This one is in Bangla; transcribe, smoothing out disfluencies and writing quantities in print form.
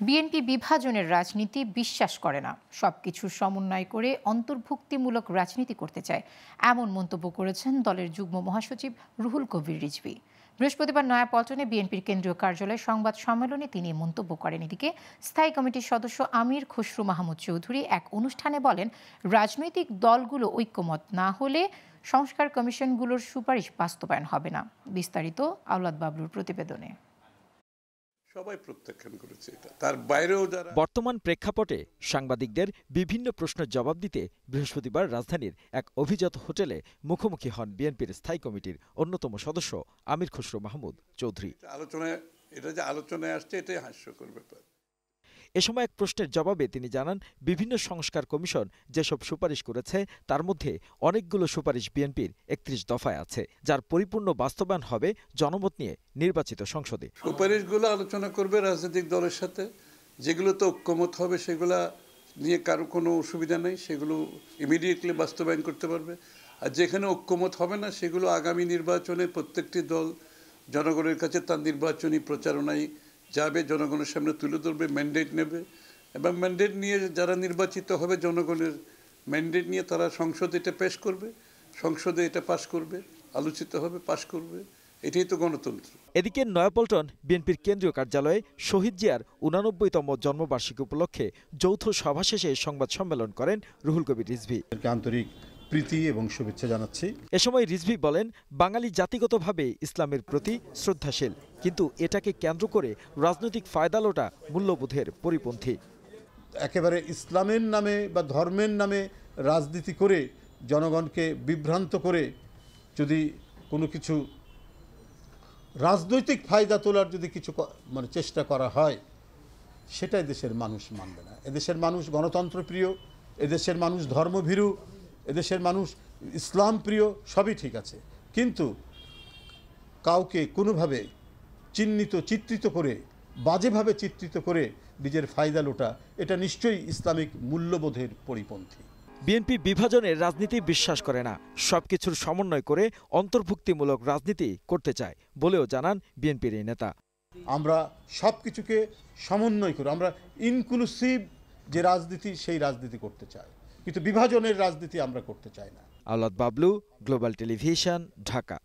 বিএনপি বিভাজনের রাজনীতি বিশ্বাস করে না, সবকিছুর সমন্বয় করে অন্তর্ভুক্তিমূলক রাজনীতি করতে চায়, এমন মন্তব্য করেছেন দলের যুগ্ম মহাসচিব রুহুল কবির রিজভী। বৃহস্পতিবার নয়াপল্টনে বিএনপির কেন্দ্রীয় কার্যালয়ে সংবাদ সম্মেলনে তিনি মন্তব্য করেন। এদিকে স্থায়ী কমিটির সদস্য আমির খসরু মাহমুদ চৌধুরী এক অনুষ্ঠানে বলেন, রাজনৈতিক দলগুলো ঐক্যমত না হলে সংস্কার কমিশনগুলোর সুপারিশ বাস্তবায়ন হবে না। বিস্তারিত আওলাদ বাবলুর প্রতিবেদনে। সবাই প্রত্যাখ্যান করেছে এটা, তার বাইরেও যারা। বর্তমান প্রেক্ষাপটে সাংবাদিকদের বিভিন্ন প্রশ্নের জবাব দিতে বৃহস্পতিবার রাজধানীর এক অভিজাত হোটেলে মুখোমুখি হন বিএনপির স্থায়ী কমিটির অন্যতম সদস্য আমির খসরু মাহমুদ চৌধুরী। আলোচনায় আসছে, এটাই হাস্যকর ব্যাপার। এ সময় এক প্রশ্নের জবাবে তিনি জানান, বিভিন্ন সংস্কার কমিশন যেসব সুপারিশ করেছে তার মধ্যে অনেকগুলো সুপারিশ বিএনপির ৩১ দফায় আছে, যার পরিপূর্ণ বাস্তবায়ন হবে জনমত নিয়ে নির্বাচিত সংসদে। সুপারিশগুলো আলোচনা করবে রাজনৈতিক দলের সাথে, যেগুলো তো ঐক্যমত হবে সেগুলা নিয়ে কারো কোনো অসুবিধা নেই, সেগুলো ইমিডিয়েটলি বাস্তবায়ন করতে পারবে। আর যেখানে ঐক্যমত হবে না সেগুলো আগামী নির্বাচনে প্রত্যেকটি দল জনগণের কাছে তার নির্বাচনী প্রচারণায় যাবে, জনগণের সামনে তুলে ধরবে, ম্যান্ডেট নেবে, এবং ম্যান্ডেট নিয়ে যারা নির্বাচিত হবে জনগণের ম্যান্ডেট নিয়ে তারা সংসদে এটা পেশ করবে, সংসদে এটা পাশ করবে, আলোচিত হবে, পাশ করবে। এটাই তো গণতন্ত্র। এদিকে নয়াপল্টন বিএনপির কেন্দ্রীয় কার্যালয়ে শহীদ জিয়ার ৮৯তম জন্মবার্ষিকী উপলক্ষে যৌথ সভা শেষে সংবাদ সম্মেলন করেন রুহুল কবির রিজভী। আন্তরিক প্রীতি এবং শুভেচ্ছা জানাচ্ছি। এ সময় রিজভী বলেন, বাঙালি জাতিগতভাবে ইসলামের প্রতি শ্রদ্ধাশীল, কিন্তু এটাকে কেন্দ্র করে রাজনৈতিক ফায়দা লোটা মূল্যবোধের পরিপন্থী। একেবারে ইসলামের নামে বা ধর্মের নামে রাজনীতি করে জনগণকে বিভ্রান্ত করে যদি কোনো কিছু রাজনৈতিক ফায়দা তোলার যদি কিছু চেষ্টা করা হয়, সেটাই দেশের মানুষ মানবে না। এদেশের মানুষ গণতন্ত্র প্রিয়, এদেশের মানুষ ধর্মভীরু, এদেশের মানুষ ইসলাম প্রিয়, সবই ঠিক আছে, কিন্তু কাউকে কোনোভাবে চিত্রিত করে, বাজেভাবে চিত্রিত করে নিজের ফায়দা লোটা, এটা নিশ্চয়ই ইসলামিক মূল্যবোধের পরিপন্থী। বিএনপি বিভাজনের রাজনীতি বিশ্বাস করে না, সবকিছুর সমন্বয় করে অন্তর্ভুক্তিমূলক রাজনীতি করতে চায় বলেও জানান বিএনপির এই নেতা। আমরা সবকিছুকে সমন্বয় করে আমরা ইনক্লুসিভ যে রাজনীতি, সেই রাজনীতি করতে চাই, কিন্তু বিভাজনের রাজনীতি আমরা করতে চাই না। আওলাদ বাবলু, গ্লোবাল টেলিভিশন, ঢাকা।